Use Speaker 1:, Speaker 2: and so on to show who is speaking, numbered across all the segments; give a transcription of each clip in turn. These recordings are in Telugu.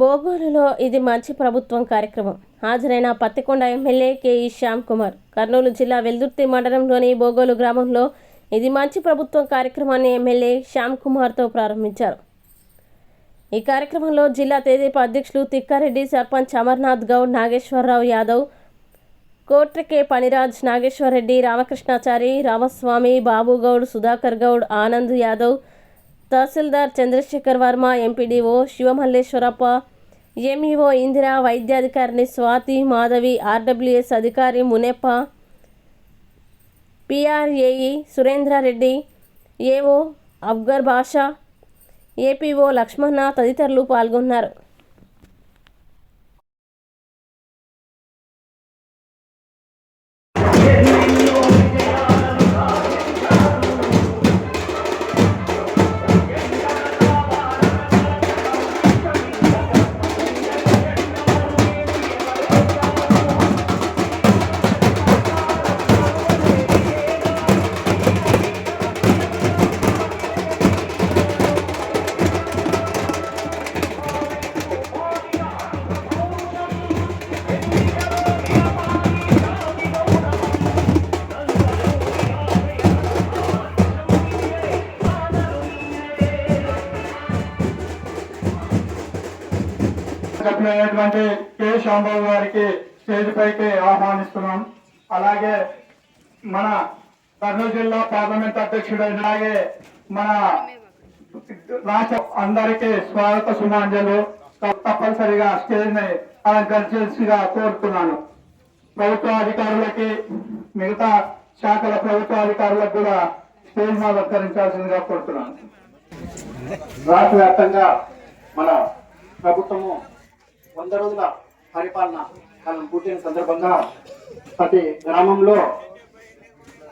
Speaker 1: బోగోలులో ఇది మంచి ప్రభుత్వం కార్యక్రమం. హాజరైన పత్తికొండ ఎమ్మెల్యే కేఈ శ్యామ్ కుమార్ కర్నూలు జిల్లా వెల్దుర్తి మండలంలోని బోగోలు గ్రామంలో ఇది మంచి ప్రభుత్వం కార్యక్రమాన్ని ఎమ్మెల్యే శ్యామ్ కుమార్తో ప్రారంభించారు. ఈ కార్యక్రమంలో జిల్లా తెదేపా అధ్యక్షులు తిక్కారెడ్డి, సర్పంచ్ అమర్నాథ్ గౌడ్, నాగేశ్వరరావు యాదవ్, కోట్రకే పనిరాజ్, నాగేశ్వరరెడ్డి, రామకృష్ణాచారి, రామస్వామి, బాబుగౌడ్, సుధాకర్ గౌడ్, ఆనంద్ యాదవ్, తహసీల్దార్ చంద్రశేఖర్ వర్మ, ఎంపీడీఓ శివమల్లేశ్వరప్ప, ఎంఈఓ ఇందిరా, వైద్యాధికారిని స్వాతి, మాధవి, ఆర్డబ్ల్యూఎస్ అధికారి Muneppa, PRAE Surendrareddy, AO Afgar Basha, APO Lakshmana తదితరులు పాల్గొన్నారు.
Speaker 2: చెప్పినటువంటి కె శ్యాంబాబు గారికి స్టేజ్ పైకి ఆహ్వానిస్తున్నాం. అలాగే మన కర్నూలు జిల్లా పార్లమెంట్ అధ్యక్షుడు, అలాగే మన రాష్ట్ర అందరికీ స్వాగత సుమాంజలు తప్పనిసరిగా స్టేజ్ ని అలంకరించాల్సిగా కోరుతున్నాను. ప్రభుత్వ అధికారులకి, మిగతా శాఖల ప్రభుత్వ అధికారులకు కూడా స్టేజ్ ని అలంకరించాల్సిందిగా కోరుతున్నాను. రాష్ట్ర వ్యాప్తంగా మన ప్రభుత్వము 100 రోజుల పరిపాలన కాలం పూర్తయిన సందర్భంగా ప్రతి గ్రామంలో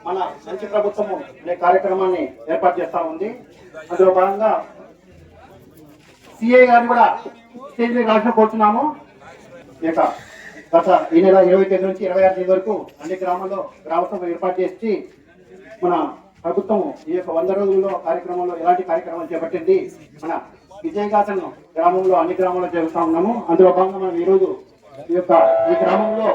Speaker 2: మన మంచి ప్రభుత్వము అనే కార్యక్రమాన్ని ఏర్పాటు చేస్తా ఉంది. అందులో భాగంగా సిఐ గారిని కూడా స్టేజ్ మీద రాష్ట్రం కోరుతున్నాము. ఇక గత ఈ నెల 25 నుంచి 26 తేదీ వరకు అన్ని గ్రామాల్లో గ్రామసభ ఏర్పాటు చేసి మన ప్రభుత్వం ఈ యొక్క 100 రోజుల్లో కార్యక్రమంలో ఎలాంటి కార్యక్రమాలు చేపట్టింది, మన విజయగాథను గ్రామంలో అన్ని గ్రామాల్లో జరుగుతూ ఉన్నాము. అందులో భాగంగా మనం ఈరోజు ఈ గ్రామంలో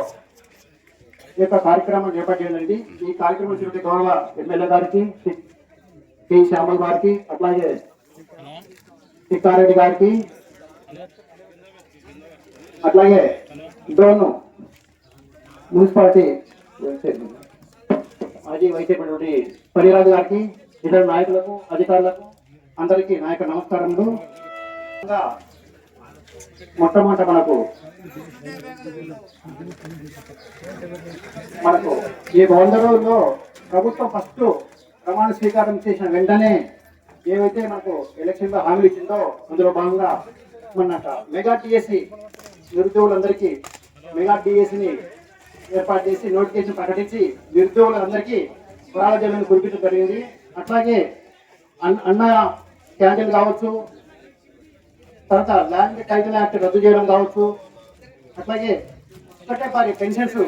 Speaker 2: ఈ యొక్క కార్యక్రమాన్ని చేపట్టిందండి. ఈ కార్యక్రమం చూసే గౌరవ ఎమ్మెల్యే గారికి, కె శ్యామల్ గారికి, అట్లాగే తిక్కారెడ్డి గారికి, అట్లాగే డ్రోన్ మున్సిపాలిటీ మాజీ వైస్ చైర్మన్ పనిరాజు గారికి, ఇతర నాయకులకు, అధికారులకు అందరికీ నా యొక్క నమస్కారములు. మొట్టమొదట మనకు ఈ 100 రోజుల్లో ప్రభుత్వం ఫస్ట్ ప్రమాణ స్వీకారం చేసిన వెంటనే ఏవైతే మనకు ఎలక్షన్ లో హామీలు ఇచ్చిందో అందులో భాగంగా మన మెగా టీఎస్సీ నిరుద్యోగులందరికీ మెగా టీఎస్సీని ఏర్పాటు చేసి నోటిఫికేషన్ ప్రకటించి నిరుద్యోగులందరికీ వరాల జల్లును కురిపించడం జరిగింది. అట్లాగే అన్న క్యాంటీన్ కావచ్చు, తర్వాత ల్యాండ్ టైటిల్ యాక్ట్ రద్దు చేయడం కావచ్చు, అట్లాగే ఒకటే పారి పెన్షన్స్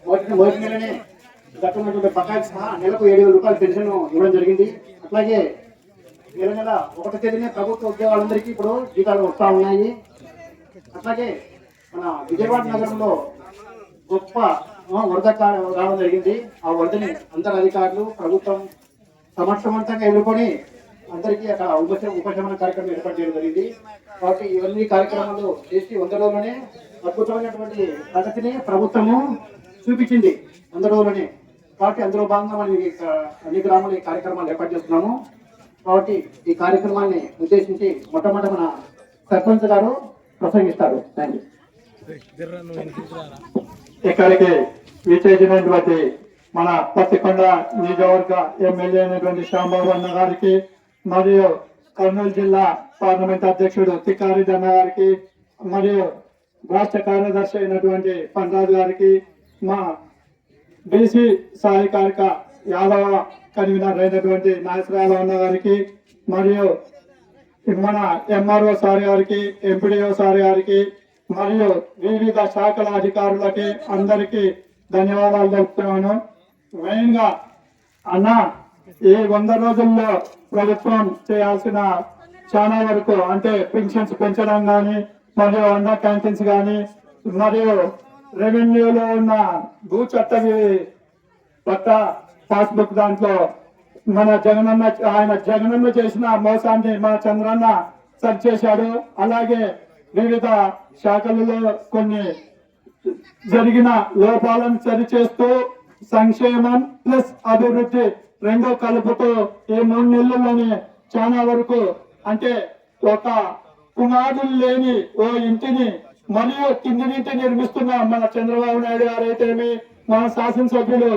Speaker 2: మొదటి నెలనే దక్కున్నటువంటి బకాయికి సహా నెలకు 7,000 రూపాయల పెన్షన్ ఇవ్వడం జరిగింది. అట్లాగే నెల 1వ తేదీనే ప్రభుత్వ ఉద్యోగాలందరికీ ఇప్పుడు జీతాలు వస్తూ ఉన్నాయి. అట్లాగే మన విజయవాడ నగరంలో గొప్ప వరద రావడం జరిగింది. ఆ వరదని అందరు అధికారులు ప్రభుత్వం సమర్థవంతంగా ఎదుర్కొని అందరికీ అక్కడ ఉపశమన కార్యక్రమం ఏర్పాటు చేయడం జరిగింది. కాబట్టి ఇవన్నీ కార్యక్రమాలు చేసి 100 రోజుల్లోనే అద్భుతమైనటువంటి ప్రగతిని ప్రభుత్వము చూపించింది 100 రోజుల్లోనే. కాబట్టి అందులో భాగంగా మనం అన్ని గ్రామాలు ఈ కార్యక్రమాలు ఏర్పాటు చేస్తున్నాము. కాబట్టి ఈ కార్యక్రమాన్ని ఉద్దేశించి మొట్టమొదటి మన సర్పంచ్ గారు ప్రసంగిస్తారు. Thank you.
Speaker 3: ఇక్కడికి విచ్చేసినటువంటి మన పత్తికొండ నియోజకవర్గ ఎమ్మెల్యే అయినటువంటి శ్యాంబాబు అన్న గారికి, మరియు కర్నూలు జిల్లా పార్లమెంట్ అధ్యక్షుడు తిక్కారెడ్డి అన్న గారికి, మరియు రాష్ట్ర కార్యదర్శి అయినటువంటి పనిరాజు గారికి, మా బీసీ సహాయకారిక యాదవ కన్వీనర్ అయినటువంటి నాగేశ్వరరావు అన్న గారికి, మరియు మన ఎంఆర్ఓ సార్ గారికి, ఎంపీడీఓ సార్ గారికి, మరియు వివిధ శాఖల అధికారులకి అందరికీ ధన్యవాదాలు తెలుపుతున్నాను. మెయిన్ గా అన్న ఈ 100 రోజుల్లో ప్రభుత్వం చేయాల్సిన చాలా వరకు అంటే పెన్షన్స్ పెంచడం కానీ మరియు అన్న క్యాంటీన్స్ కానీ మరియు రెవెన్యూలో ఉన్న భూ చట్టవి పట్ట పాస్బుక్ దాంట్లో మన జగనన్న చేసిన మోసాన్ని మన చంద్రన్న సరి చేశాడు. అలాగే వివిధ శాఖలలో కొన్ని జరిగిన లోపాలను సరిచేస్తూ సంక్షేమం ప్లస్ అభివృద్ధి రెండో కలుపుతూ ఈ 3 నెలల్లోనే చాలా వరకు అంటే ఒక పునాదులు లేని ఓ ఇంటిని మరియు కింది నుంచి నిర్మిస్తున్న మన చంద్రబాబు నాయుడు గారైతేమి, మన శాసనసభ్యులు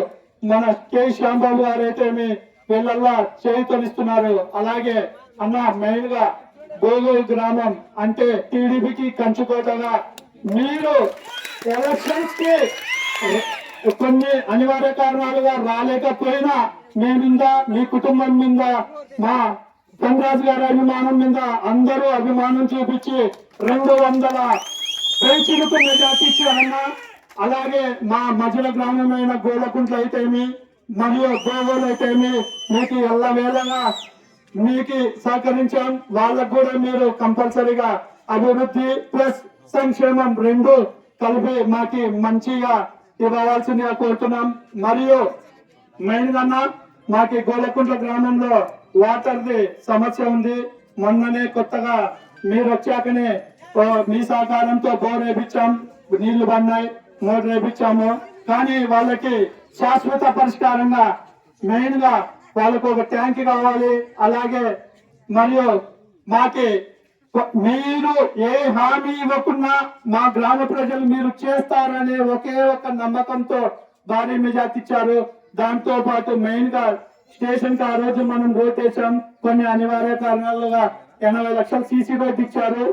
Speaker 3: మన కె శ్యాంబాబు గారైతేమి వీళ్ళల్లా చేయుతనిస్తున్నారు. అలాగే అన్న మెయిన్ గా బోగోలు గ్రామం అంటే టీడీపీకి కంచుకోటగా మీరు ఎలక్షన్స్ కి కొన్ని అనివార్య కారణాలుగా రాలేకపోయినా మీ మీద మీ కుటుంబం మీద మా ధనరాజు గారి అభిమానం మీద అందరూ అభిమానం చూపించి 200 పేచీలకు మెజార్టీ ఇచ్చారన్నా. అలాగే మా మధ్యల గ్రామమైన గోలకుంట్ల అయితేమి మరియు గోగోలు అయితేమి మీకు ఎల్లవేళగా మీకు సహకరించాం. వాళ్ళకు కూడా మీరు కంపల్సరీగా అభివృద్ధి ప్లస్ సంక్షేమం రెండు కలిపి మాకి మంచిగా ఇవ్వాల్సిందిగా కోరుతున్నాం. మరియు మెయిన్ గా మాకి గోలకుంట్ల గ్రామంలో వాటర్ది సమస్య ఉంది. మొన్ననే కొత్తగా మీరు వచ్చాకనే మీ సహకారంతో బోర్ వేపించాం, నీళ్లు పడినాయి, మోటార్ వేపించాము. కానీ వాళ్ళకి శాశ్వత పరిష్కారంగా మెయిన్ గా వాళ్ళకు ఒక ట్యాంక్ కావాలి. అలాగే మరియు మాకి మీరు ఏ హామీ ఇవ్వకున్నా మా గ్రామ ప్రజలు మీరు చేస్తారనే ఒకే ఒక నమ్మకంతో భారీ మెజార్టీ ఇచ్చారు. దాంతో పాటు మెయిన్ గా స్టేషన్ కి ఆ రోజు మనం రోడ్ వేసాం. కొన్ని అనివార్య కారణాలుగా 80 లక్షల సీసీ రోడ్ ఇచ్చారు.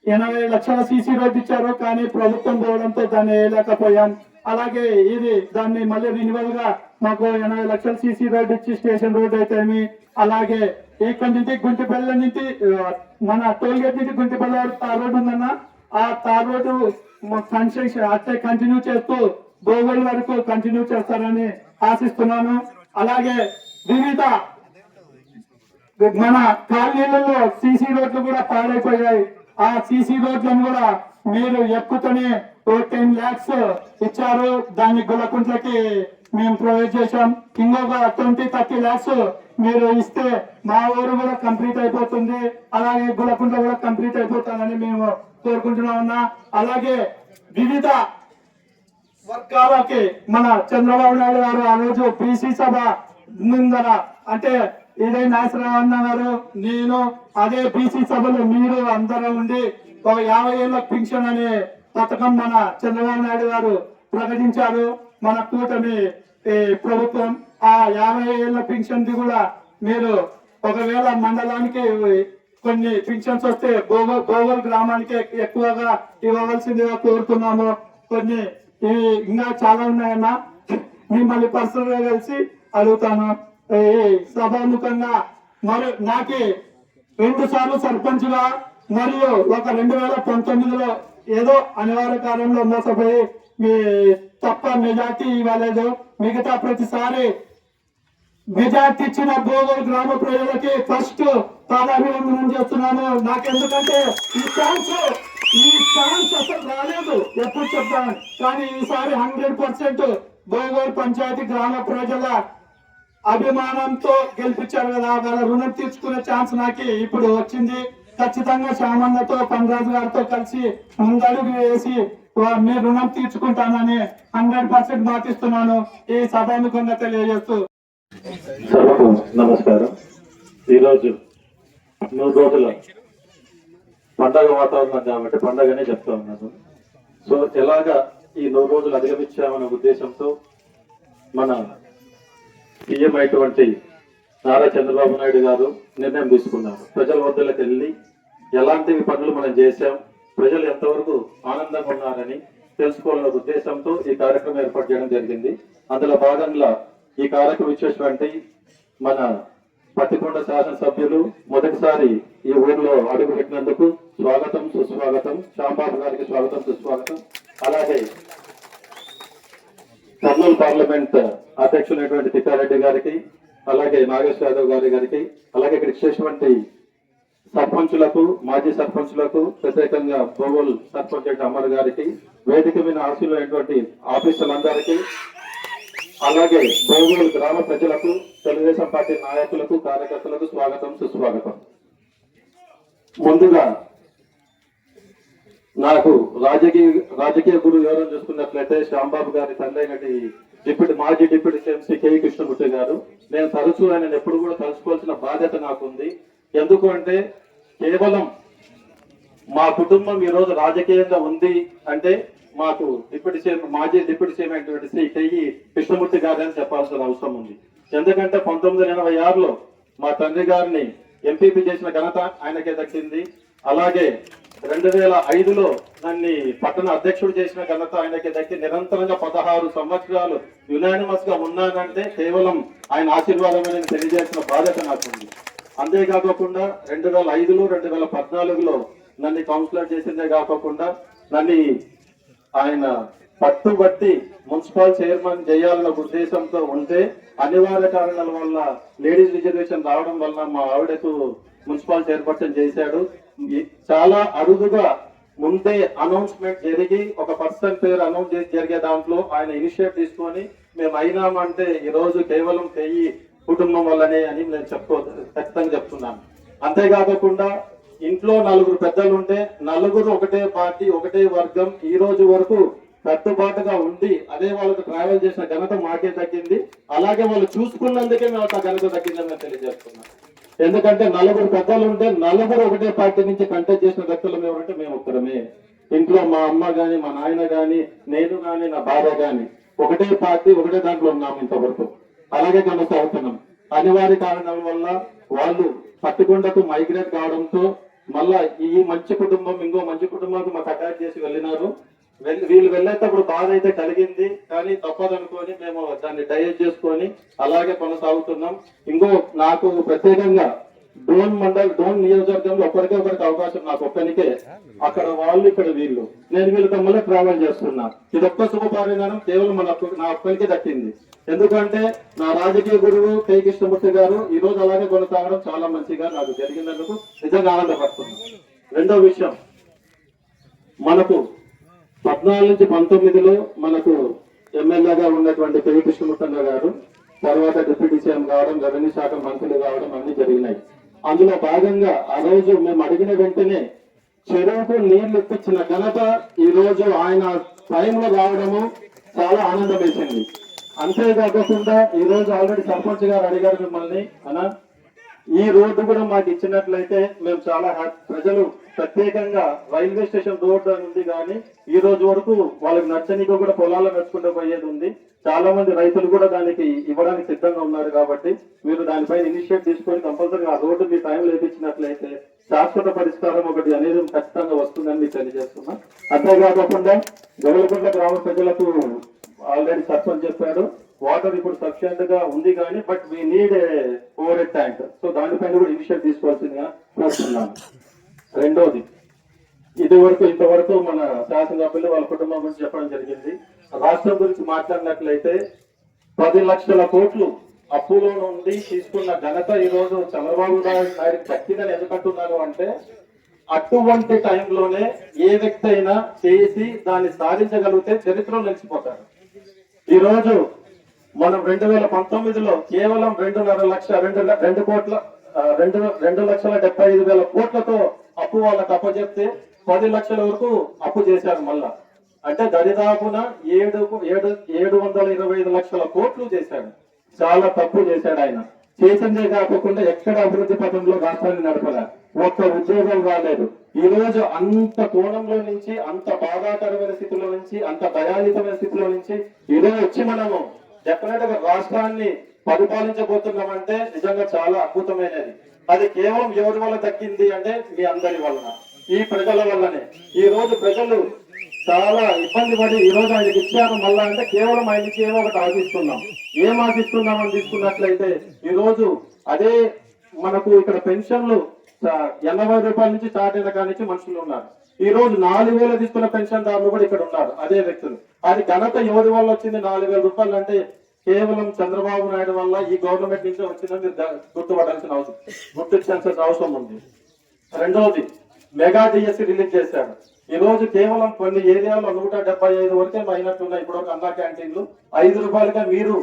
Speaker 3: 80 లక్షల సీసీ రోడ్ ఇచ్చారు. కానీ ప్రభుత్వం పోవడంతో దాన్ని వేయలేకపోయాం. అలాగే ఇది దాన్ని మళ్ళీ రినివల్ గా మాకు 80 లక్షల సీసీ రోడ్ ఇచ్చి స్టేషన్ రోడ్ అయితేమి, అలాగే ఇక్కడ నుంచి గుంటిపల్లి నుంచి మన టోల్గేట్ నుంచి గుంటిపల్లి తార్ రోడ్ ఉందన్న, ఆ తార్ రోడ్డు కన్స్ట్రక్షన్ అట్టే కంటిన్యూ చేస్తూ గోగోల్ వరకు కంటిన్యూ చేస్తారని ఆశిస్తున్నాను. అలాగే వివిధ మన కాలనీలలో సీసీ రోడ్లు కూడా పాడైపోయాయి. ఆ సీసీ రోడ్లను కూడా మీరు ఎక్కుతూనే 10 lakhs ఇచ్చారు. దాన్ని గులకుంట్లకి మేము ప్రొవైడ్ చేశాం. ఇంకొక 20-30 lakhs మీరు ఇస్తే మా ఊరు కూడా కంప్లీట్ అయిపోతుంది. అలాగే గులకుంట్ల కూడా కంప్లీట్ అయిపోతానని మేము కోరుకుంటున్నామన్నా. అలాగే వివిధ వర్గాలకి మన చంద్రబాబు నాయుడు గారు ఆ రోజు బీసీ సభ ముందర అంటే ఇదే నాగేశ్వరరావు అన్న గారు నేను అదే బీసీ సభలో మీరు అందరూ ఉండి ఒక 50 ఏళ్ల పింఛన్ అనే పథకం మన చంద్రబాబు నాయుడు గారు ప్రకటించారు. మన కూటమి ప్రభుత్వం ఆ 50 ఏళ్ల పింఛన్ ది కూడా మీరు ఒకవేళ మండలానికి కొన్ని పింఛన్స్ వస్తే గోగోల్ గ్రామానికి ఎక్కువగా ఇవ్వవలసిందిగా కోరుతున్నాము. కొన్ని ఇంకా చాలా ఉన్నాయన్నా, మిమ్మల్ని పర్సనల్ గా కలిసి అడుగుతాను. సభాముఖంగా మరి నాకు 2 సార్లు సర్పంచ్ గా మరియు ఒక 2019లో ఏదో అనివార్య కారణంలో మోసపోయి మీ తప్ప మెజార్టీ ఇవ్వలేదు. మిగతా ప్రతిసారి మెజార్టీ ఇచ్చిన గోగోల్ గ్రామ ప్రజలకి ఫస్ట్ పాదాభివందనం చేస్తున్నాను. నాకెందుకంటే ఈ ఛాన్స్ అసలు రాలేదు ఎప్పుడు చెప్తాను. కానీ ఈసారి 100% గోగోల్ పంచాయతీ గ్రామ ప్రజల అభిమానంతో గెలిపించారు కదా, వాళ్ళ రుణం తీర్చుకునే ఛాన్స్ నాకు ఇప్పుడు వచ్చింది. ఖచ్చితంగా శ్యామన్నతో పనరాజు గారితో కలిసి ముందడుగు వేసి మీ రుణం తీర్చుకుంటానని 100% మాటిస్తున్నాను. ఈ సభాముఖంగా తెలియజేస్తూ
Speaker 4: సభకు నమస్కారం. ఈరోజు 3 రోజుల పండగ వాతావరణం కాబట్టి పండగనే చెప్తా ఉన్నాను. సో ఎలాగా ఈ 3 రోజులు అధిగమించామనే ఉద్దేశంతో మన సీఎం అయినటువంటి నారా చంద్రబాబు నాయుడు గారు నిర్ణయం తీసుకున్నారు. ప్రజల వద్దలకు వెళ్ళి ఎలాంటి పనులు మనం చేశాం, ప్రజలు ఎంతవరకు ఆనందంగా ఉన్నారని తెలుసుకోవాలనే ఉద్దేశంతో ఈ కార్యక్రమం ఏర్పాటు చేయడం జరిగింది. అందులో భాగంగా ఈ కార్యక్రమం ఇచ్చేటువంటి మన పత్తికొండ శాసనసభ్యులు మొదటిసారి ఈ ఊర్లో అడుగు పెట్టినందుకు స్వాగతం సుస్వాగతం. శ్యాంబాబు గారికి స్వాగతం సుస్వాగతం. అలాగే కర్నూలు పార్లమెంట్ అధ్యక్షులైనటువంటి తిక్కారెడ్డి గారికి, అలాగే నాగేశ్వర యాదవ్ గారికి, అలాగే ఇక్కడ ఇచ్చేటువంటి సర్పంచులకు, మాజీ సర్పంచులకు, ప్రత్యేకంగా బోగోల్ సర్పంచ్ అమర్ గారికి, వేదిక మీద ఆశీలైనటువంటి ఆఫీసర్లందరికీ, అలాగే బోగోల్ గ్రామ ప్రజలకు, తెలుగుదేశం పార్టీ నాయకులకు, కార్యకర్తలకు స్వాగతం, సుస్వాగతం. ముందుగా నాకు రాజకీయ గురువు ఎవరో చూసుకున్నట్లయితే శ్యాంబాబు గారి తండ్రి అయినటి మాజీ డిప్యూటీ సీఎంసీ కె కృష్ణమూర్తి గారు. నేను తరచూ ఆయన ఎప్పుడు కూడా తలుచుకోవాల్సిన బాధ్యత నాకుంది. ఎందుకు అంటే కేవలం మా కుటుంబం ఈ రోజు రాజకీయంగా ఉంది అంటే మాకు మాజీ డిప్యూటీ సీఎం అయినటువంటి శ్రీ కెఈ కృష్ణమూర్తి గారని చెప్పాల్సిన అవసరం ఉంది. ఎందుకంటే 1986లో మా తండ్రి గారిని ఎంపీపీ చేసిన ఘనత ఆయనకే దక్కింది. అలాగే 2005లో నన్ను పట్టణ అధ్యక్షుడు చేసిన ఘనత ఆయనకి దక్కి నిరంతరంగా 16 సంవత్సరాలు యునానిమస్ గా ఉన్నానంటే కేవలం ఆయన ఆశీర్వాదం అని తెలియజేసిన బాధ్యత నాకుంది. అంతేకాకుండా 2005లో 2014లో నన్ను కౌన్సిలర్ చేసిందే కాకుండా నన్ను ఆయన పట్టుబట్టి మున్సిపల్ చైర్మన్ చేయాలన్న ఉద్దేశంతో ఉంటే అనివార్య కారణాల వల్ల లేడీస్ రిజర్వేషన్ రావడం వల్ల మా ఆవిడకు మున్సిపల్ చైర్పర్సన్ చేశాడు. చాలా అరుదుగా ముందే అనౌన్స్మెంట్ జరిగి ఒక పర్సన్ పేరు అనౌన్స్ చేసి జరిగే దాంట్లో ఆయన ఇనిషియేట్ తీసుకొని మేము అయినామంటే ఈ రోజు కేవలం కేఈ కుటుంబం వల్లనే అని నేను ఖచ్చితంగా చెప్తున్నాను. అంతేకాకుండా ఇంట్లో 4 పెద్దలు ఉంటే 4 ఒకటే పార్టీ, ఒకటే వర్గం ఈ రోజు వరకు కట్టుబాటుగా ఉండి అదే వాళ్ళకు ట్రావెల్ చేసిన ఘనత మాకే దక్కింది. అలాగే వాళ్ళు చూసుకున్నందుకే మేము ఆ ఘనత దక్కిందని నేను తెలియజేస్తున్నాను. ఎందుకంటే 4 పెద్దలు ఉంటే 4 ఒకటే పార్టీ నుంచి కంటెస్ట్ చేసిన వ్యక్తులు ఎవరంటే మేము ఒక్కరమే. ఇంట్లో మా అమ్మ గాని, మా నాయన గాని, నేను గాని, నా భార్య గాని ఒకటే పార్టీ, ఒకటే దాంట్లో ఉన్నాము ఇంతవరకు. అలాగే కొనసాగుతున్నాం. అనివార్య కారణాల వల్ల వాళ్ళు పట్టుకొండకు మైగ్రేట్ కావడంతో మళ్ళా ఈ మంచి కుటుంబం ఇంకో మంచి కుటుంబానికి మాకు అటాచ్ చేసి వెళ్ళినారు. వీళ్ళు వెళ్ళేటప్పుడు బాధ అయితే కలిగింది, కానీ తప్పదనుకొని మేము దాన్ని డైజెస్ట్ చేసుకొని అలాగే కొనసాగుతున్నాం. ఇంకో నాకు ప్రత్యేకంగా డోన్ నియోజకవర్గంలో ఒకరికి అవకాశం నాకు ఒక్కరికే. అక్కడ వాళ్ళు, ఇక్కడ వీళ్ళు. నేను వీళ్ళతో మళ్ళీ ట్రావెల్ చేస్తున్నా. ఇది ఒక్క శుభపరిణామం కేవలం నా ఒక్కరికే దక్కింది. ఎందుకంటే నా రాజకీయ గురువు కె కృష్ణమూర్తి గారు ఈ రోజు అలాగే కొనసాగడం చాలా మంచిగా నాకు జరిగినందుకు నిజంగా ఆనందపడుతున్నాను. రెండో విషయం, మనకు 14 నుంచి 19లో మనకు ఎమ్మెల్యేగా ఉన్నటువంటి కె కృష్ణమూర్తి గారు తర్వాత డిప్యూటీ సీఎం కావడం, రెవెన్యూ శాఖ మంత్రులు కావడం అన్ని జరిగినాయి. అందులో భాగంగా ఆ రోజు మేము అడిగిన వెంటనే చెరువుకు నీళ్లు ఇప్పించిన ఘనత ఈ రోజు ఆయన టైంలో రావడము చాలా ఆనందం వేసింది. అంతేకాకుండా ఈ రోజు ఆల్రెడీ సర్పంచ్ గారు అడిగారు మిమ్మల్ని, అన్నా ఈ రోడ్డు కూడా మాకు ఇచ్చినట్లయితే మేము చాలా ప్రజలు ప్రత్యేకంగా రైల్వే స్టేషన్ రోడ్డు అని ఉంది, కానీ ఈ రోజు వరకు వాళ్ళకి నచ్చనికో కూడా పొలాల్లో నడుచుకుంటూ పోయేది ఉంది. చాలా మంది రైతులు కూడా దానికి ఇవ్వడానికి సిద్ధంగా ఉన్నారు. కాబట్టి మీరు దానిపైన ఇనిషియేట్ తీసుకొని కంపల్సరీ ఆ రోడ్డు మీ టైంలో వేయించినట్లయితే శాశ్వత పరిష్కారం ఒకటి అనేది ఖచ్చితంగా వస్తుందని మీకు తెలియజేస్తున్నా. అంతేకాకుండా గొల్లగుంట్ల గ్రామ ప్రజలకు ఆల్రెడీ సర్పంచ్ చెప్పాడు, వాటర్ ఇప్పుడు సఫిషియెంట్ గా ఉంది కానీ but we need over head tank. So దానిపైన కూడా ఇనిషియేట్ తీసుకోవాల్సిందిగా కోరుతున్నాను. రెండోది, ఇంతవరకు మన శాసనసభ్యులు వాళ్ళ కుటుంబం గురించి చెప్పడం జరిగింది. రాష్ట్రం గురించి మాట్లాడినట్లయితే 10 లక్షల కోట్లు అప్పులో నుండి తీసుకున్న ఘనత ఈ రోజు చంద్రబాబు నాయుడు దక్కిందని ఎందుకంటున్నారు అంటే అటువంటి టైంలోనే ఏ వ్యక్తి అయినా చేసి దాన్ని సాధించగలిగితే చరిత్రలో నిలిచిపోతారు. ఈ రోజు మనం 2019లో కేవలం 2,75,000 కోట్లతో అప్పు వాళ్ళకి అప్పచెప్తే 10 లక్షల వరకు అప్పు చేశారు. మళ్ళా అంటే దరిదాపున 725 లక్షల కోట్లు చేశాడు. చాలా తప్పు చేశాడు ఆయన. చేసిందే కాకుండా ఎక్కడ అభివృద్ధి పథంలో రాష్ట్రాన్ని నడపలే, ఒక్క ఉద్యోగం రాలేదు. ఈ రోజు అంత కోణంలో నుంచి, అంత బాధాకరమైన స్థితిలో నుంచి, అంత దయాయుతమైన స్థితిలో నుంచి ఈరోజు వచ్చి మనము డెఫినెట్ గా రాష్ట్రాన్ని పరిపాలించబోతున్నామంటే నిజంగా చాలా అద్భుతమైనది. అది కేవలం ఎవరి వల్ల దక్కింది అంటే మీ అందరి వలన, ఈ ప్రజల వల్లనే. ఈ రోజు ప్రజలు చాలా ఇబ్బంది పడి ఈ రోజు ఆయనకి ఇచ్చారు మళ్ళా అంటే కేవలం ఆయనకి ఏమో ఒకటి ఆశిస్తున్నాం. ఏం ఆశిస్తున్నామని తీసుకున్నట్లయితే ఈ రోజు అదే మనకు ఇక్కడ పెన్షన్లు 80 రూపాయల నుంచి స్టార్ట్ అయిన కాడి నుంచి మనుషులు ఉన్నారు. ఈ రోజు 4,000 తీసుకున్న పెన్షన్ దారులు కూడా ఇక్కడ ఉన్నారు, అదే వ్యక్తులు. అది ఘనత ఎవరి వల్ల వచ్చింది? 4,000 రూపాయలు అంటే కేవలం చంద్రబాబు నాయుడు వల్ల, ఈ గవర్నమెంట్ నుంచే వచ్చిందని మీరు గుర్తుపట్టాల్సిన అవసరం, గుర్తించాల్సిన అవసరం ఉంది. రెండవది మెగా డిఎస్సి రిలీజ్ చేశాడు. ఈ రోజు కేవలం కొన్ని ఏరియాలో 175 వరకే అయినట్టున్నాయి. ఇప్పుడు ఒక అన్నా క్యాంటీన్లు 5 రూపాయలుగా మీరు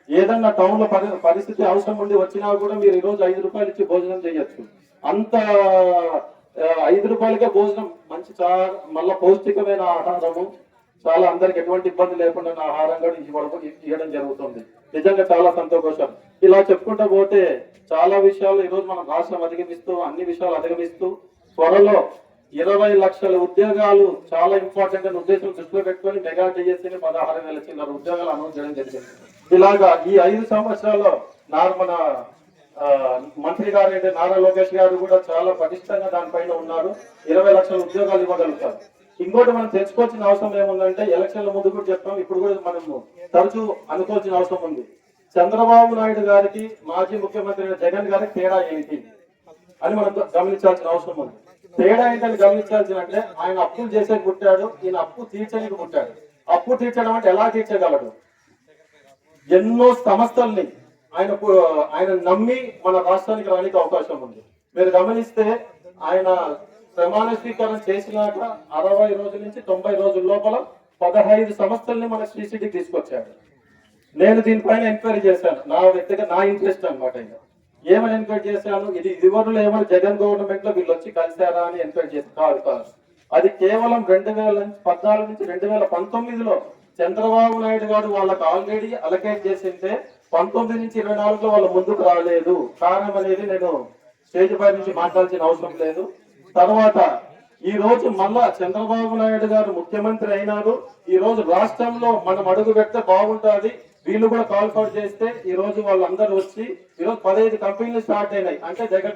Speaker 4: ఏదన్నా టౌన్ లో పరిస్థితి అవసరం ఉండి వచ్చినా కూడా మీరు ఈ రోజు 5 రూపాయలు ఇచ్చి భోజనం చేయొచ్చు. అంత 5 రూపాయలకే భోజనం మంచి చాలా మళ్ళా పౌష్టికమైన ఆహారము, చాలా అందరికి ఎటువంటి ఇబ్బంది లేకుండా ఆహారం కూడా ఇవ్వడం జరుగుతుంది. నిజంగా చాలా సంతోషం. ఇలా చెప్పుకుంటూ పోతే చాలా విషయాలు ఈ రోజు మనం రాష్ట్రం అధిగమిస్తూ అన్ని విషయాలు అధిగమిస్తూ త్వరలో 20 లక్షల ఉద్యోగాలు చాలా ఇంపార్టెంట్ అనే ఉద్దేశం దృష్టిలో పెట్టుకొని మెగా డిఎస్సీని 16,000 చిల్లర ఉద్యోగాలు అనౌన్స్ చేయడం జరిగింది. ఇలాగా ఈ 5 సంవత్సరాల్లో మన మంత్రి గారు అయితే నారా లోకేష్ గారు కూడా చాలా పటిష్టంగా దానిపైన ఉన్నారు. 20 లక్షల ఉద్యోగాలు ఇవ్వగలుగుతారు. ఇంకోటి మనం తెచ్చుకోవాల్సిన అవసరం ఏముందంటే ఎలక్షన్ల ముందు కూడా చెప్పాం, ఇప్పుడు కూడా మనము తరచూ అనుకోవాల్సిన అవసరం ఉంది. చంద్రబాబు నాయుడు గారికి మాజీ ముఖ్యమంత్రి జగన్ గారికి తేడా ఏంటి అని మనం గమనించాల్సిన అవసరం ఉంది. తేడా ఏంటని గమనించాల్సినట్లే ఆయన అప్పులు చేసే పుట్టాడు, ఈయన అప్పు తీర్చడానికి పుట్టాడు. అప్పు తీర్చడం అంటే ఎలా తీర్చగలడు? ఎన్నో సంస్థల్ని ఆయన నమ్మి మన రాష్ట్రానికి రానికి అవకాశం ఉంది. మీరు గమనిస్తే ఆయన ప్రమాణ స్వీకారం చేసినాక 60 రోజుల నుంచి 90 రోజుల లోపల 15 సంస్థల్ని మన శ్రీసిటీకి తీసుకొచ్చాడు. నేను దీనిపైన ఎంక్వైరీ చేశాను. నా వ్యక్తిగత నా ఇంట్రెస్ట్ అనమాట. ఏమని ఎంక్వైరీ చేశాను, ఇది ఇదివరలో ఏమైనా జగన్ గవర్నమెంట్ లో వీళ్ళు వచ్చి కలిశారా అని ఎంక్వైరీ చేశాను. కాదు, అది కేవలం 2014 నుంచి 2019లో చంద్రబాబు నాయుడు గారు వాళ్ళకి ఆల్రెడీ అలకేట్ చేసింటే 19 నుంచి 24లో వాళ్ళు ముందుకు రాలేదు. కారణం అనేది నేను స్టేజ్ పై నుంచి మాట్లాడాల్సిన అవసరం లేదు. తర్వాత ఈ రోజు మళ్ళా చంద్రబాబు నాయుడు గారు ముఖ్యమంత్రి అయినారు. ఈ రోజు రాష్ట్రంలో మనం అడుగు పెడితే బాగుంటుంది, వీళ్ళు కూడా కాల్ ఫౌట్ చేస్తే ఈ రోజు వాళ్ళందరూ వచ్చి ఈ రోజు 15 కంపెనీలు స్టార్ట్ అయినాయి. అంటే దగ్గర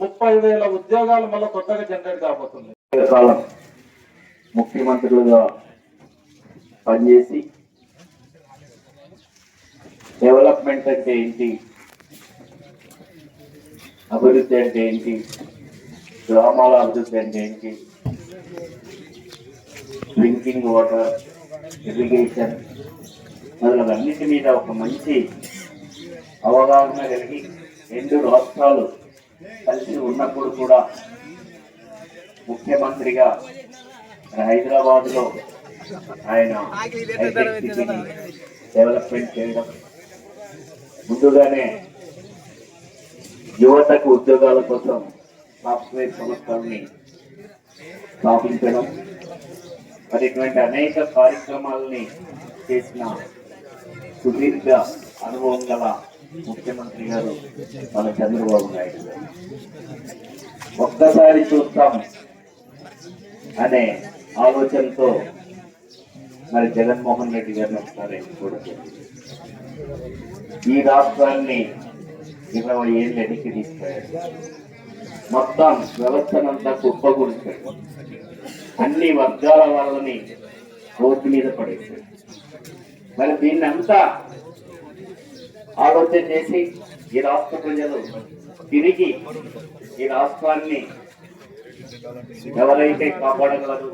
Speaker 4: 30,000 ఉద్యోగాలు మళ్ళీ కొత్తగా జనరేట్ కాబోతుంది.
Speaker 5: ముఖ్యమంత్రులుగా పనిచేసి డెవలప్మెంట్ అంటే ఏంటి, అభివృద్ధి అంటే ఏంటి, గ్రామాల అభివృద్ధి అంటే ఏంటి, డ్రింకింగ్ వాటర్, ఇరిగేషన్ మొదలన్నిటి మీద ఒక మంచి అవగాహన కలిగి 2 రాష్ట్రాలు కలిసి ఉన్నప్పుడు కూడా ముఖ్యమంత్రిగా హైదరాబాద్లో ఆయన డెవలప్మెంట్ చేయడం, ముందుగానే యువతకు ఉద్యోగాల కోసం సాఫ్ట్వేర్ సంస్థల్ని స్థాపించడం, మరి ఇటువంటి అనేక కార్యక్రమాలని చేసిన సుదీర్ఘ అనుభవం గల ముఖ్యమంత్రి గారు మన చంద్రబాబు నాయుడు గారు. ఒక్కసారి చూస్తాం అనే ఆలోచనతో మరి జగన్మోహన్ రెడ్డి గారిని ఒకసారి ఎన్నుకోవడం, ఈ రాష్ట్రాన్ని 20 ఏళ్ళు వెనక్కి తీసుకెళ్ళాడు. మొత్తం వ్యవస్థనంతా కుప్పగూల్చాడు. అన్ని వర్గాల వాళ్ళని రోడ్డు మీద పడేశాడు. మరి దీన్ని అంతా ఆలోచన చేసి ఈ రాష్ట్ర ప్రజలు తిరిగి ఈ రాష్ట్రాన్ని ఎవరైతే కాపాడగలరు,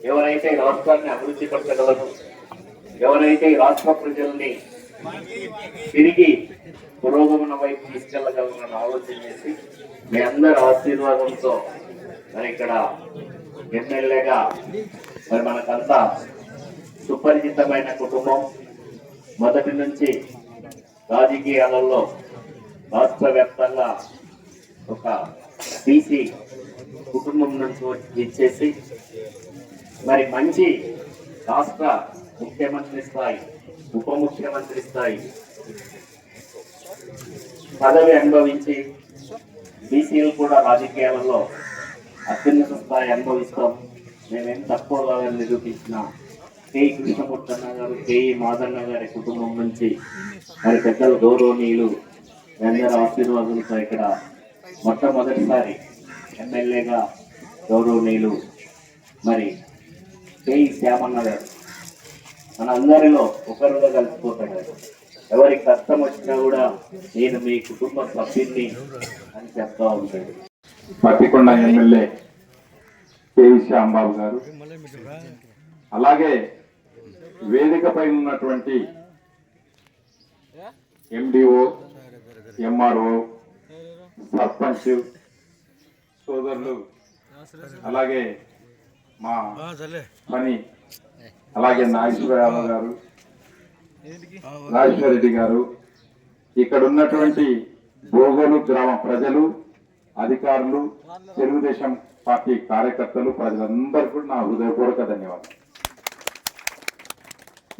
Speaker 5: ఎవరైతే రాష్ట్రాన్ని అభివృద్ధి పరచగలరు, ఎవరైతే రాష్ట్ర ప్రజల్ని తిరిగి పురోగమన వైపు తీసుకెళ్లగలరని ఆలోచన చేసి మీ అందరి ఆశీర్వాదంతో మరి ఇక్కడ ఎమ్మెల్యేగా మరి మనకంతా సుపరిచితమైన కుటుంబం. మొదటి నుంచి రాజకీయాలలో రాష్ట్ర వ్యాప్తంగా ఒక బీసీ కుటుంబం నుంచి ఇచ్చేసి మరి మంచి రాష్ట్ర ముఖ్యమంత్రి స్థాయి, ఉప ముఖ్యమంత్రి స్థాయి పదవి అనుభవించి బీసీలు కూడా రాజకీయాలలో అత్యున్నత స్థాయి అనుభవిస్తాం, మేమేం తక్కువ కాదని నిరూపించిన కేఈ కృష్ణమూర్తి అన్న గారు, కేఈ మాదన్న గారి కుటుంబం నుంచి మరి పెద్దలు గౌరవనీయులు అందరి ఆశీర్వాదంతో ఇక్కడ మొట్టమొదటిసారి ఎమ్మెల్యేగా గౌరవనీయులు మరి కేఈ శ్యామన్న గారు మన అందరిలో ఒకరుగా కలిసిపోతాడు. ఎవరికి కష్టం వచ్చినా కూడా నేను మీ కుటుంబ సభ్యుల్ని అని చెప్తా ఉంటాడు.
Speaker 3: పత్తికొండ ఎమ్మెల్యే కేవీ శ్యాంబాబు గారు, అలాగే వేదికపై ఉన్నటువంటి ఎండిఓ, ఎంఆర్ఓ, సర్పంచ్,
Speaker 6: సోదరులు, అలాగే మా పని, అలాగే నాగేశ్వరరావు గారు, రాజేశ్వర రెడ్డి గారు, ఇక్కడ ఉన్నటువంటి బోగోలు గ్రామ ప్రజలు, అధికారులు, తెలుగుదేశం పార్టీ కార్యకర్తలు, ప్రజలందరికీ నా హృదయపూర్వక ధన్యవాదాలు.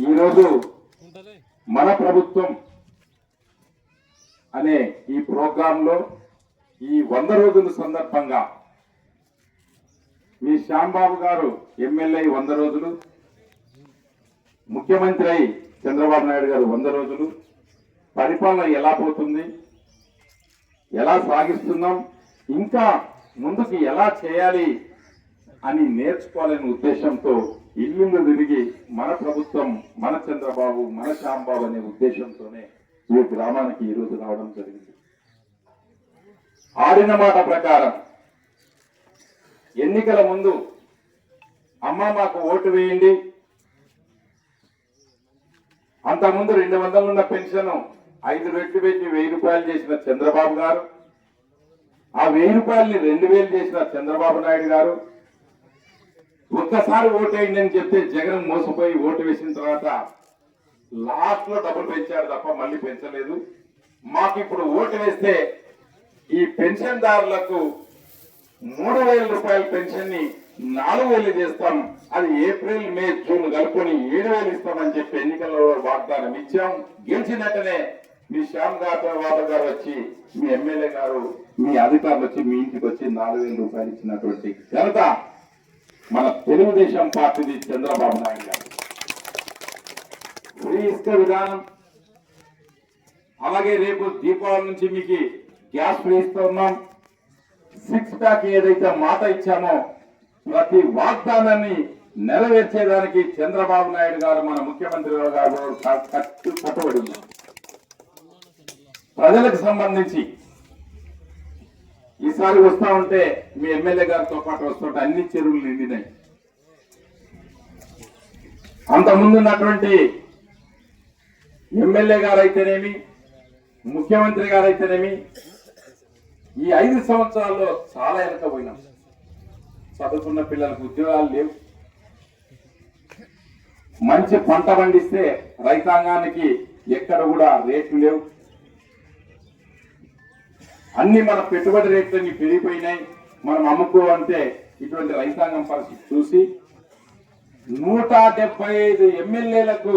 Speaker 6: ఈరోజు మన ప్రభుత్వం అనే ఈ ప్రోగ్రాంలో ఈ 100 రోజుల సందర్భంగా మీ శ్యాంబాబు గారు ఎమ్మెల్యే 100 రోజులు, ముఖ్యమంత్రి అయి చంద్రబాబు నాయుడు గారు 100 రోజులు, పరిపాలన ఎలా పోతుంది, ఎలా సాగిస్తున్నాం, ఇంకా ముందుకు ఎలా చేయాలి అని నేర్చుకోవాలనే ఉద్దేశంతో ఇల్లు తిరిగి మన ప్రభుత్వం, మన చంద్రబాబు, మన శ్యాంబాబు అనే ఉద్దేశంతోనే ఈ గ్రామానికి ఈరోజు రావడం జరిగింది. ఆడిన మాట ప్రకారం ఎన్నికల ముందు అమ్మ మాకు ఓటు వేయండి, అంతకుముందు 200 ఉన్న పెన్షన్ 5 రెట్లు పెట్టి 1000 రూపాయలు చేసిన చంద్రబాబు గారు, ఆ 1000 రూపాయలని 2000 చేసిన చంద్రబాబు నాయుడు గారు, ఒక్కసారి ఓటేయండి అని చెప్తే జగన్ మోసపోయి ఓటు వేసిన తర్వాత లాస్ట్ లో డబ్బులు పెంచాడు తప్ప మళ్ళీ పెంచలేదు. మాకు ఇప్పుడు ఓటు వేస్తే ఈ పెన్షన్దారులకు 3000 రూపాయల పెన్షన్ ని 4000 చేస్తాం, అది ఏప్రిల్, మే, జూన్ కలుపుకొని 7000 ఇస్తామని చెప్పి ఎన్నికల్లో వాగ్దానం ఇచ్చాం. గెలిచినట్టనే మీ శ్యామ్ యాదవ్ గారు వచ్చి, మీ ఎమ్మెల్యే గారు, మీ అధికారులు వచ్చి మీ ఇంటికి వచ్చి 4000 రూపాయలు ఇచ్చినటువంటి ఘనత మన తెలుగుదేశం పార్టీది, చంద్రబాబు నాయుడు గారు. ఫ్రీ ఇసుక విధానం, అలాగే రేపు దీపావళి నుంచి మీకు గ్యాస్ ఫ్రీ ఇస్తున్నాం. 6 ప్యాక్ ఏదైతే మాట ఇచ్చామో ప్రతి వాగ్దానాన్ని నెరవేర్చేదానికి చంద్రబాబు నాయుడు గారు, మన ముఖ్యమంత్రి గారు కట్టుబడి ఉన్నారు. ప్రజలకు సంబంధించి ఈసారి వస్తా ఉంటే మీ ఎమ్మెల్యే గారితో పాటు వస్తుంటే అన్ని చెరువులు నిండినాయి. అంతకుముందు ఉన్నటువంటి ఎమ్మెల్యే గారు అయితేనేమి, ముఖ్యమంత్రి గారు అయితేనేమి, ఈ 5 సంవత్సరాల్లో చాలా వెనకపోయినాం. చదువుకున్న పిల్లలకు ఉద్యోగాలు లేవు. మంచి పంట పండిస్తే రైతాంగానికి ఎక్కడ కూడా రేట్లు లేవు. అన్ని మన పెట్టుబడి రేట్లన్నీ పెరిగిపోయినాయి. మనం అమ్ముకోవాలంటే ఇటువంటి రైతాంగం పరిస్థితి చూసి 175 ఎమ్మెల్యేలకు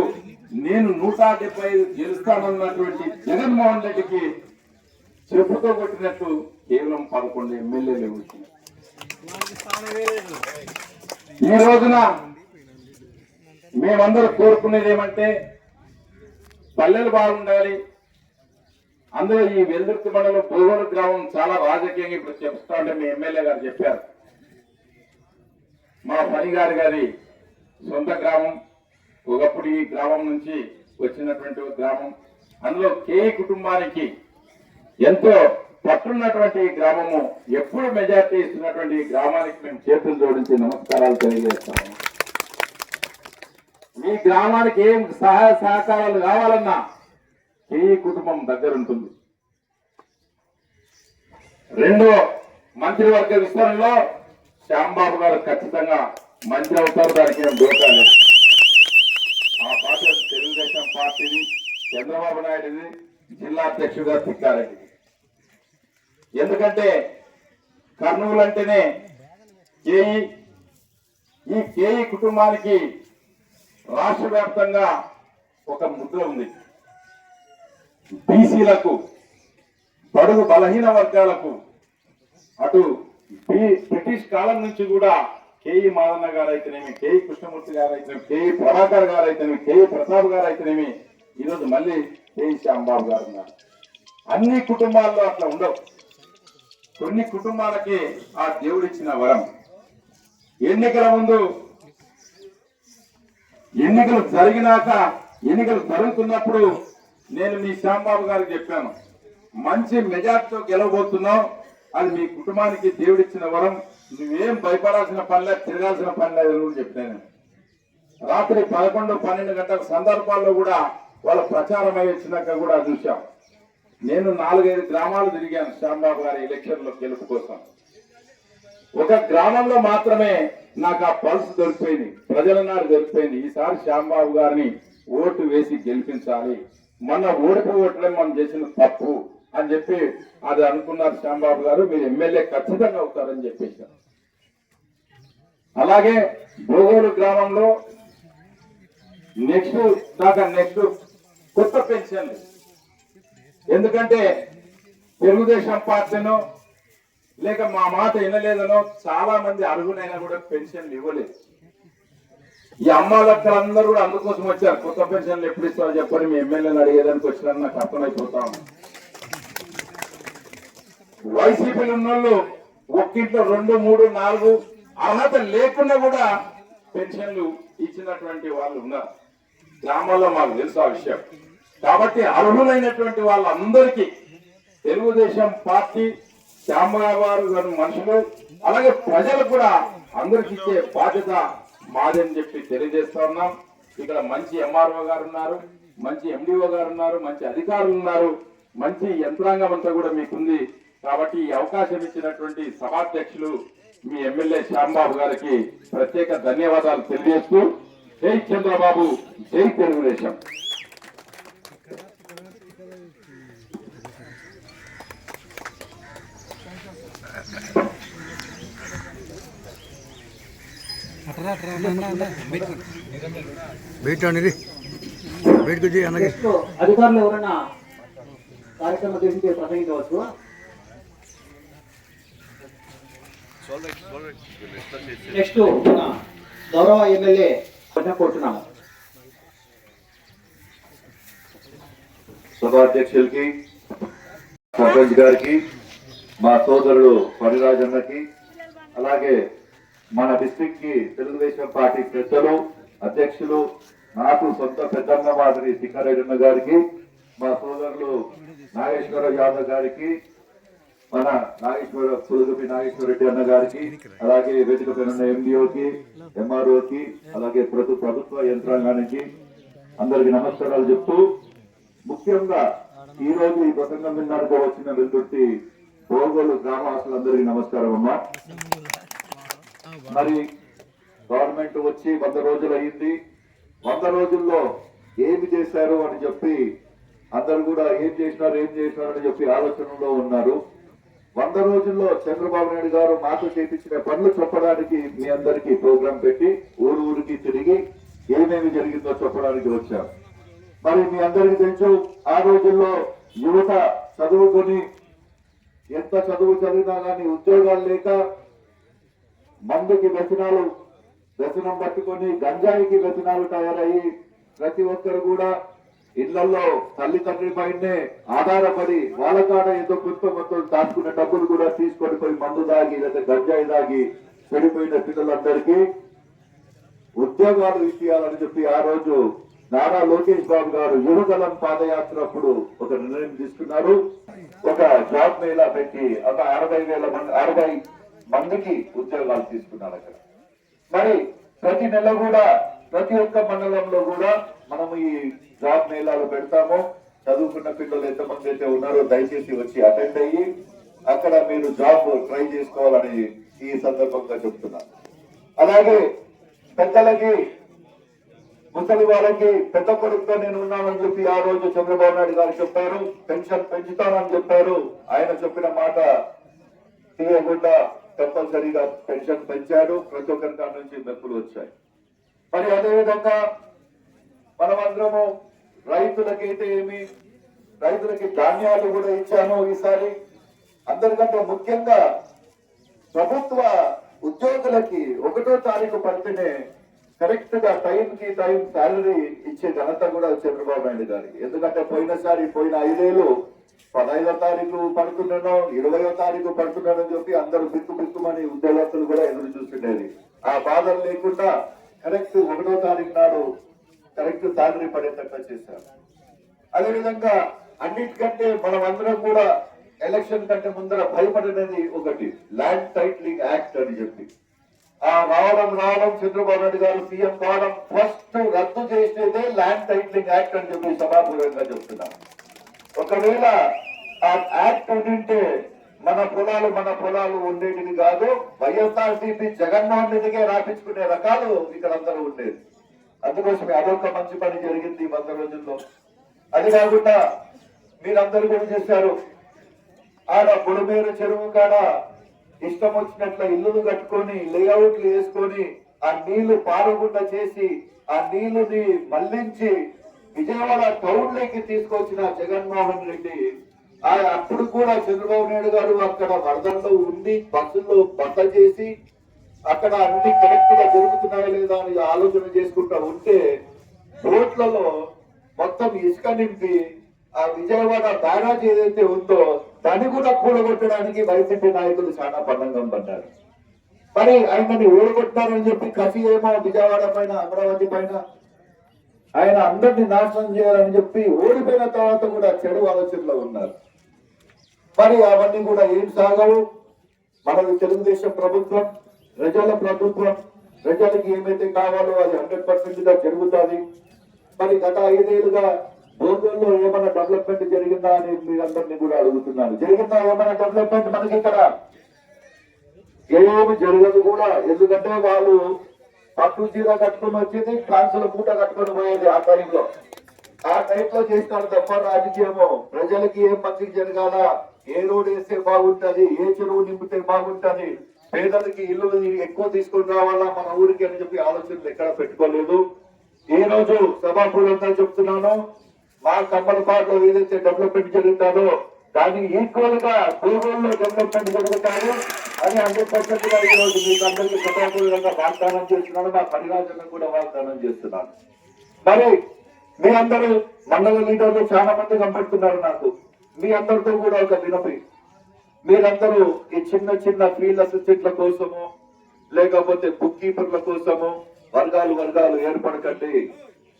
Speaker 6: నేను 175 గెలుస్తానన్నటువంటి జగన్మోహన్ రెడ్డికి చెప్పుతో కొట్టినట్టు కేవలం 11 ఎమ్మెల్యేలు వచ్చింది. ఈ రోజున మేమందరూ కోరుకునేది ఏమంటే పల్లెలు బాగుండాలి. అందులో ఈ వెల్దుర్తి మండలం బోగోలు గ్రామం చాలా రాజకీయంగా ఇప్పుడు చెప్తా ఉంటే మీ ఎమ్మెల్యే గారు చెప్పారు. మా పని గారి సొంత గ్రామం, ఒకప్పుడు ఈ గ్రామం నుంచి వచ్చినటువంటి గ్రామం. అందులో కేఈ కుటుంబానికి ఎంతో పట్టున్నటువంటి ఈ గ్రామము, ఎప్పుడు మెజార్టీ ఇస్తున్నటువంటి ఈ గ్రామానికి మేము చేతులు జోడించి నమస్కారాలు తెలియజేస్తాము. మీ గ్రామానికి ఏం సహాయ సహకారాలు కావాలన్నా కేఈ కుటుంబం దగ్గరుంటుంది. రెండో మంత్రివర్గ విస్తరణలో శ్యాంబాబు గారు ఖచ్చితంగా మంత్రి అవుతారు, దానికి ఏం దోకాలేదు. ఆ పార్టీ తెలుగుదేశం పార్టీది, చంద్రబాబు నాయుడుది, జిల్లా అధ్యక్షుడిగా తిక్కారెడ్డి. ఎందుకంటే కర్నూలు అంటేనే కేఈ. ఈ కేఈ కుటుంబానికి రాష్ట్ర వ్యాప్తంగా ఒక ముద్ర ఉంది. బీసీలకు, బడుగు బలహీన వర్గాలకు, అటు బ్రిటిష్ కాలం నుంచి కూడా కేఈ మాదన్న గారు అయితేనేమి, కేఈ కృష్ణమూర్తి గారు అయితేనేమి, కేఈ ప్రభాకర్ గారు అయితేనేమి, కేఈ ప్రతాప్ గారు అయితేనేమి, ఈరోజు మళ్ళీ కేఈ శ్యాంబాబు గారు ఉన్నారు. అన్ని కుటుంబాల్లో అట్లా ఉండవు. కొన్ని కుటుంబాలకి ఆ దేవుడిచ్చిన వరం. ఎన్నికల ముందు, ఎన్నికలు జరిగినాక, ఎన్నికలు జరుగుతున్నప్పుడు నేను మీ శ్యాంబాబు గారికి చెప్పాను, మంచి మెజార్టీతో గెలవబోతున్నావు, అది మీ కుటుంబానికి దేవుడిచ్చిన వరం, నువ్వేం భయపడాల్సిన పనిలేదు, తిరగాల్సిన పనిలేదు అని చెప్పాను. రాత్రి 11-12 గంటల సందర్భాల్లో కూడా వాళ్ళ ప్రచారం అయి వచ్చినాక కూడా చూశాం. నేను 4-5 గ్రామాలు తిరిగాను శ్యాంబాబు గారి ఎలక్షన్ లో గెలుపు కోసం. ఒక గ్రామంలో మాత్రమే నాకు ఆ పల్స్ దొరికిపోయింది, ప్రజల నాడు దొరికిపోయింది. ఈసారి శ్యాంబాబు గారిని ఓటు వేసి గెలిపించాలి, మన ఓటడం మనం చేసిన తప్పు అని చెప్పి అది అనుకున్నారు శ్యాంబాబు గారు. మీరు ఎమ్మెల్యే ఖచ్చితంగా అవుతారని చెప్పేసి. అలాగే బోగోలు గ్రామంలో నెక్స్ట్ కొత్త పెన్షన్లు, ఎందుకంటే తెలుగుదేశం పార్టీనో లేక మా మాట వినలేదనో చాలా మంది అర్హులైనా కూడా పెన్షన్లు ఇవ్వలేదు. ఈ అమ్మాలక్కలందరూ కూడా అందుకోసం వచ్చారు, కొత్త పెన్షన్లు ఎప్పుడు ఇస్తారో చెప్పని మీ ఎమ్మెల్యేలు అడిగేదానికి వచ్చినా నాకు అర్థమైపోతా ఉంది. వైసీపీలు ఉన్నోళ్ళు ఒక్కింట్లో 2, 3, 4 అర్హత లేకుండా కూడా పెన్షన్లు ఇచ్చినటువంటి వాళ్ళు ఉన్నారు గ్రామాల్లో, మాకు తెలుసు ఆ విషయం. కాబట్టి అర్హులైనటువంటి వాళ్ళందరికీ తెలుగుదేశం పార్టీ శ్యాంబాబు గారు మనుషులు అలాగే ప్రజలు కూడా అందరికి ఇచ్చే బాధ్యత మాదని చెప్పి తెలియజేస్తా ఉన్నాం. ఇక్కడ మంచి ఎంఆర్ఓ గారు ఉన్నారు, మంచి ఎండిఓ గారు ఉన్నారు, మంచి అధికారులు ఉన్నారు, మంచి యంత్రాంగం అంతా కూడా మీకుంది. కాబట్టి ఈ అవకాశం ఇచ్చినటువంటి సభాధ్యక్షులు మీ ఎమ్మెల్యే శ్యాంబాబు గారికి ప్రత్యేక ధన్యవాదాలు తెలియజేస్తూ, జై చంద్రబాబు, జై తెలుగుదేశం.
Speaker 2: అధికారులు ఎవరైనా కార్యక్రమం గురించి ప్రసంగించవచ్చు. నెక్స్ట్ గౌరవ ఎమ్మెల్యే కోరుతున్నాము.
Speaker 7: సభాధ్యక్షులకి, సర్పంచ్ గారికి, మా సోదరుడు పరిరాజన్నకి, అలాగే మన డిస్ట్రిక్ట్ కి తెలుగుదేశం పార్టీ పెద్దలు, అధ్యక్షులు, నాకు సొంత పెద్దన్న మాదిరి సిక్కారెడ్డి గారికి, మా సోదరులు నాగేశ్వర యాదవ్ గారికి, మన పులుగుపి నాగేశ్వర రెడ్డి అన్న గారికి, అలాగే వేదిక పైన ఎండిఓకి, ఎంఆర్ఓకి, అలాగే ప్రభుత్వ యంత్రాంగానికి అందరికి నమస్కారాలు చెప్తూ, ముఖ్యంగా ఈ రోజు ఈ ప్రసంగం విన్నారుగా వచ్చిన వెల్దుర్తి బోగోలు గ్రామవాసులందరికీ నమస్కారం అమ్మా. మరి గవర్నమెంట్ వచ్చి 100 రోజులు అయింది. 100 రోజుల్లో ఏమి చేశారు అని చెప్పి అందరు కూడా ఏం చేసినారు అని చెప్పి ఆలోచనలో ఉన్నారు. 100 రోజుల్లో చంద్రబాబు నాయుడు గారు మాతో చేపించిన పనులు చెప్పడానికి మీ అందరికీ ప్రోగ్రాం పెట్టి ఊరికి తిరిగి ఏమేమి జరిగిందో చెప్పడానికి వచ్చారు. మరి మీ అందరికీ తెలుసు, ఆ రోజుల్లో యువత చదువుకొని ఎంత చదివినా కానీ ఉద్యోగాలు లేక మందుకి వ్యసనం పట్టుకొని గంజాయికి వ్యసనాలు తయారయ్యి ప్రతి ఒక్కరు కూడా ఇళ్లలో తల్లిదండ్రుల పైనే ఆధారపడి వాళ్ళ కాడ ఏదో కొంత దాచుకున్న డబ్బులు కూడా తీసుకొని పోయి మందు దాగి లేదా గంజాయి దాగి చెడిపోయిన పిల్లలందరికీ ఉద్యోగాలు ఇచ్చేయాలని చెప్పి ఆ రోజు నారా లోకేష్ బాబు గారు యువగలం పాదయాత్ర అప్పుడు ఒక నిర్ణయం తీసుకున్నారు. ఒక జాబ్ మేళా పెట్టి ఒక 60 మందికి ఉద్యోగాలు తీసుకున్నారు అక్కడ. మరి ప్రతి నెల కూడా ప్రతి ఒక్క మండలంలో కూడా మనం ఈ జాబ్ మేళాలు పెడతాము. చదువుకున్న పిల్లలు ఎంతమంది అయితే ఉన్నారో దయచేసి వచ్చి అటెండ్ అయ్యి అక్కడ మీరు జాబ్ ట్రై చేసుకోవాలని ఈ సందర్భంగా చెప్తున్నాను. అలాగే పెద్దలకి, ముసలి వాళ్ళకి పెద్ద కొడుకుతో నేను ఉన్నానని చెప్పి ఆ రోజు చంద్రబాబు నాయుడు గారు చెప్పారు. పెన్షన్ పెంచుతానని చెప్పారు. ఆయన చెప్పిన మాట తీయకుండా కంపల్సరీగా పెన్షన్ పెంచాడు. ప్రతి ఒక్కరి కాడ నుంచి మెప్పులు వచ్చాయి. మరి అదేవిధంగా మనమందరము రైతులకైతే రైతులకి ధాన్యాలు కూడా ఇచ్చాము ఈసారి. అందరికంటే ముఖ్యంగా ప్రభుత్వ ఉద్యోగులకి 1వ తారీఖు పడితేనే కరెక్ట్ గా టైం శాలరీ ఇచ్చే ఘనత కూడా చంద్రబాబు నాయుడు గారికి. ఎందుకంటే పోయిన 5 ఏళ్ళు 15వ తారీఖు పడుతున్నాను, 20వ తారీఖు పడుతున్నానని చెప్పి అందరూ బిక్కుమని ఉద్యోగస్తులు కూడా ఎదురు చూస్తుండేది. ఆ బాధలు లేకుండా కరెక్ట్ 1వ తారీఖు నాడు కరెక్ట్ శాలరీ పడేటట్టు చేశారు. అదేవిధంగా అన్నిటికంటే మనం అందరం కూడా ఎలక్షన్ కంటే ముందర భయపడినది ఒకటి, ల్యాండ్ టైటిలింగ్ యాక్ట్ అని చెప్పి. ఆ రావడం చంద్రబాబు నాయుడు గారు సీఎం కావడం ఫస్ట్ రద్దు చేసేదే ల్యాండ్ టైటిలింగ్ యాక్ట్ అని చెప్పి సభాపూర్వకంగా చెప్తున్నాం. ఒకవేళ ఆ యాక్ట్ ఉంటే మన పొలాలు ఉండేటివి కాదు. వైఎస్ఆర్సీపీ జగన్మోహన్ రెడ్డికే రాపించుకునే రకాలు ఇక్కడ అందరూ ఉండేది. అందుకోసమే అదొక మంచి పని జరిగింది 100 రోజుల్లో. అది కాకుండా మీరందరూ కూడా చేశారు, ఆడ బుడమేరు చెరువు కాడ ఇష్టం వచ్చినట్ల ఇల్లులు కట్టుకొని లేఅవుట్లు వేసుకొని ఆ నీళ్లు పారకుండా చేసి ఆ నీళ్లుని మళ్లించి విజయవాడ టౌన్ లోకి తీసుకొచ్చిన జగన్మోహన్ రెడ్డి అప్పుడు కూడా చంద్రబాబు నాయుడు గారు అక్కడ వరదల్లో ఉండి బస్సుల్లో బట్ట చేసి అక్కడ అన్ని కరెక్ట్ గా జరుగుతున్నాయా లేదా అని ఆలోచన చేసుకుంటా ఉంటే రోడ్లలో మొత్తం ఇసుక నింపి ఆ విజయవాడ బ్యారాజ్ ఏదైతే ఉందో దాన్ని కూడా కూడగొట్టడానికి వైసీపీ నాయకులు చాలా పన్నంగం పడ్డారు. మరి ఆయనని ఓడగొట్టారని చెప్పి కసి ఏమో విజయవాడ పైన అమరావతి పైన ఆయన అందరినీ నాశనం చేయాలని చెప్పి ఓడిపోయిన తర్వాత కూడా చెడు ఆలోచనలో ఉన్నారు. మరి అవన్నీ కూడా ఏం సాగవు. మనది తెలుగుదేశం ప్రభుత్వం, ప్రజల ప్రభుత్వం. ప్రజలకి ఏమైతే కావాలో అది 100% గా జరుగుతుంది. మరి గత 5 ఏళ్లుగా బోర్డుల్లో ఏమైనా డెవలప్మెంట్ జరిగిందా అని మీరందరినీ కూడా అడుగుతున్నాను. జరిగిందా ఏమైనా డెవలప్మెంట్? మనకి ఇక్కడ ఏమి జరగదు కూడా. ఎందుకంటే వాళ్ళు పట్టు చీర కట్టుకుని వచ్చేది, కాన్సుల మూట కట్టుకొని పోయేది ఆ టైంలో చేస్తారు తప్ప రాజకీయము ప్రజలకి ఏం మంచికి జరగాల, ఏ రోడ్ వేస్తే బాగుంటది, ఏ చెరువు నింపితే బాగుంటది, పేదలకి ఇల్లు ఎక్కువ తీసుకొని రావాలా మన ఊరికి అని చెప్పి ఆలోచనలు ఎక్కడ పెట్టుకోలేదు. ఈ రోజు సభాపూర్వంగా చెప్తున్నాను, మా కమ్మలపాడులో ఏదైతే డెవలప్మెంట్ జరుగుతుందో దానికి ఈక్వల్ గా పూర్వంలో డెవలప్మెంట్ జరుగుతాయి అని 100% గా ఈ రోజు మీకు అందరికీ సభాపూర్వంగా వాగ్దానం చేస్తున్నాను. మా పరిరాజన కూడా వాగ్దానం చేస్తున్నాను. మరి మీ అందరూ మండల లీడర్లు చాలా మంది కనబడుతున్నారు నాకు. మీ అందరితో కూడా ఒక వినపి, మీరందరూ ఈ చిన్న ఫీల్డ్ అసిస్టెంట్ల కోసము లేకపోతే బుక్ కీపర్ల కోసము వర్గాలు ఏర్పడకండి.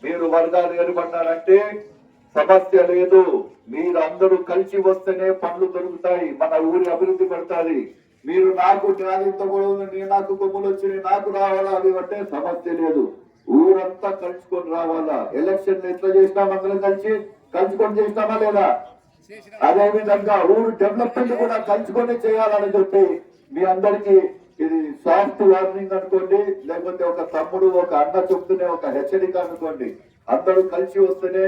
Speaker 7: మీరు వర్గాలు ఏర్పడినారంటే సమస్య లేదు. మీరందరూ కలిసి వస్తేనే పనులు దొరుకుతాయి, మన ఊరి అభివృద్ధి పడుతుంది. మీరు నాకు నాకు కొమ్ములు వచ్చినాయి నాకు రావాలా అవి అంటే సమస్య లేదు. ఊరంతా కలుసుకొని రావాలా. ఎలక్షన్లు ఎట్లా చేసినాం అందరం కలుసుకొని చేసినామా లేదా? అదే విధంగా ఊరు డెవలప్మెంట్ కూడా కలుసుకొని చేయాలని చెప్పి మీ అందరికీ ఇది సాఫ్ట్ వార్నింగ్ అనుకోండి, లేకపోతే ఒక తమ్ముడు ఒక అన్న చెప్తూనే ఒక హెచ్చరిక అనుకోండి. అందరూ కలిసి వస్తేనే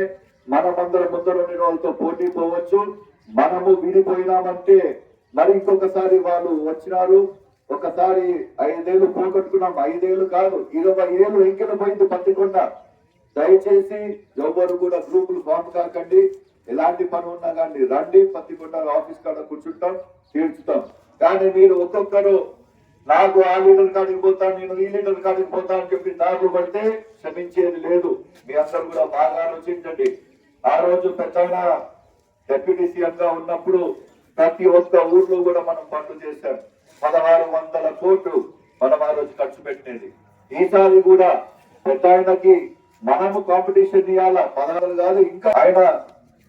Speaker 7: మనమందరం ముందరుండి వాళ్ళతో పోటీ పోవచ్చు. మనము విడిపోయినామంటే మరి ఇంకొకసారి వాళ్ళు వచ్చినారు, ఒకసారి 5 ఏళ్ళు పోగొట్టుకున్నాం. 5 ఏళ్ళు కాదు 20 ఏళ్ళు ఎంకెల పోయింది పత్తికొండ. దయచేసి ఎవరు కూడా గ్రూపులు ఫామ్ కాకండి. ఎలాంటి పని ఉన్నా కానీ రండి, పత్తికొండ ఆఫీస్ కాడ కూర్చుంటాం, తీర్చుతాం. కానీ మీరు ఒక్కొక్కరు నాకు ఆ లీడర్ కాడికి పోతాను, నేను ఈ లీడర్ కాడికి పోతాను అని చెప్పి నాకు పడితే క్షమించేది లేదు. మీ అందరూ కూడా బాగా ఆలోచించండి. ఆ రోజు పెద్ద డెప్యూటీ సీఎం గా ఉన్నప్పుడు ప్రతి ఒక్క ఊర్లో కూడా మనం పనులు చేశాం. 1600 కోట్లు మనం ఆ రోజు ఖర్చు పెట్టినది. ఈసారి కూడా పెద్ద ఆయనకి మనము కాంపిటీషన్ ఇవ్వాలా. 16 కాదు, ఇంకా ఆయన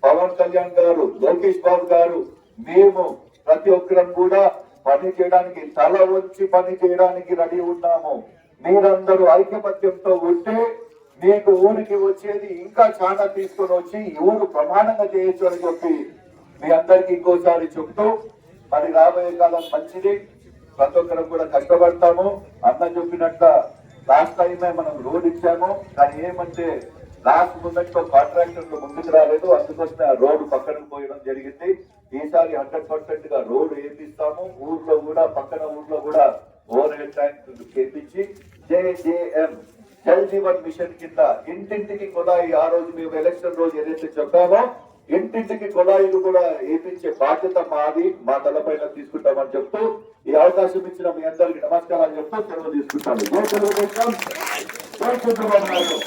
Speaker 7: పవన్ కళ్యాణ్ గారు, లోకేష్ బాబు గారు, మేము ప్రతి ఒక్కరం కూడా పని చేయడానికి తల వచ్చి పని చేయడానికి రెడీ ఉన్నాము. మీరందరూ ఐక్యమత్యంతో ఉంటే మీకు ఊరికి వచ్చేది ఇంకా చాలా తీసుకొని వచ్చి ఊరు ప్రమాణంగా చేయొచ్చు అని చెప్పి మీ అందరికి ఇంకోసారి చెప్తూ, మరి రాబోయే కాలం మంచిది. ప్రతి ఒక్కరం కూడా కష్టపడతాము. అన్న చెప్పినట్ల లాస్ట్ టైమే మనం రోడ్ ఇచ్చాము, కానీ ఏమంటే లాస్ట్ మూమెంట్ లో కాంట్రాక్టర్లు ముందుకు రాలేదు, అందుకోసమే ఆ రోడ్డు పక్కనకు పోయడం జరిగింది. ఈసారి 100% గా రోడ్డు వేపిస్తాము. ఊర్లో కూడా పక్కన ఊర్లో కూడా ఓవర్ హెడ్ ట్యాంక్ చేపించి JJM జల్ జీవన్ మిషన్ కింద ఇంటింటికి కొలాయి, ఆ రోజు మేము ఎలక్షన్ రోజు ఏదైతే చెప్పామో ఇంటింటికి కొలాయిలు కూడా వేపించే బాధ్యత మాది, మా తలపైన తీసుకుంటామని చెప్తూ ఈ అవకాశం ఇచ్చిన మీ అందరికి నమస్కారాలు చెప్తూ సెలవు తీసుకుంటాను. జై తెలుగుదేశం, జై చంద్రబాబు నాయుడు.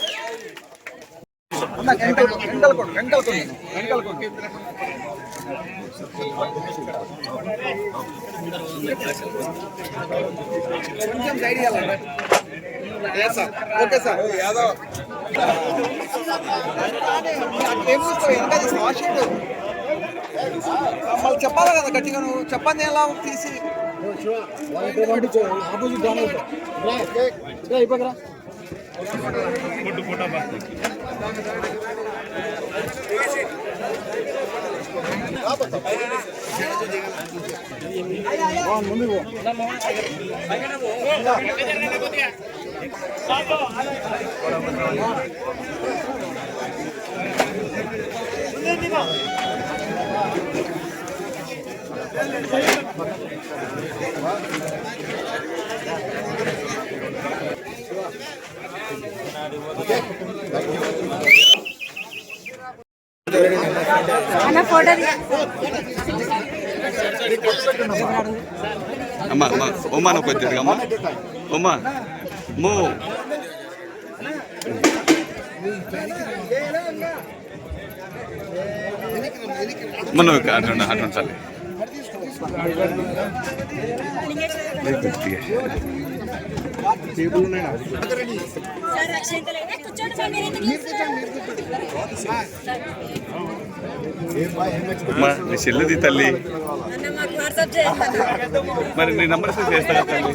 Speaker 8: ఓకే సార్ మళ్ళీ చెప్పాలి కదా గట్టిగా, నువ్వు చెప్పండి ఎలా తీసి ఆపోజిట్ అమ్మా అమ్మా ఉమ్మా నువ్వు కొద్దిగా అమ్మా ఉమ్మా మూ మనం అటు అటు నీ చెల్లిది తల్లి మరి నీ నంబర్ చేస్తా తల్లి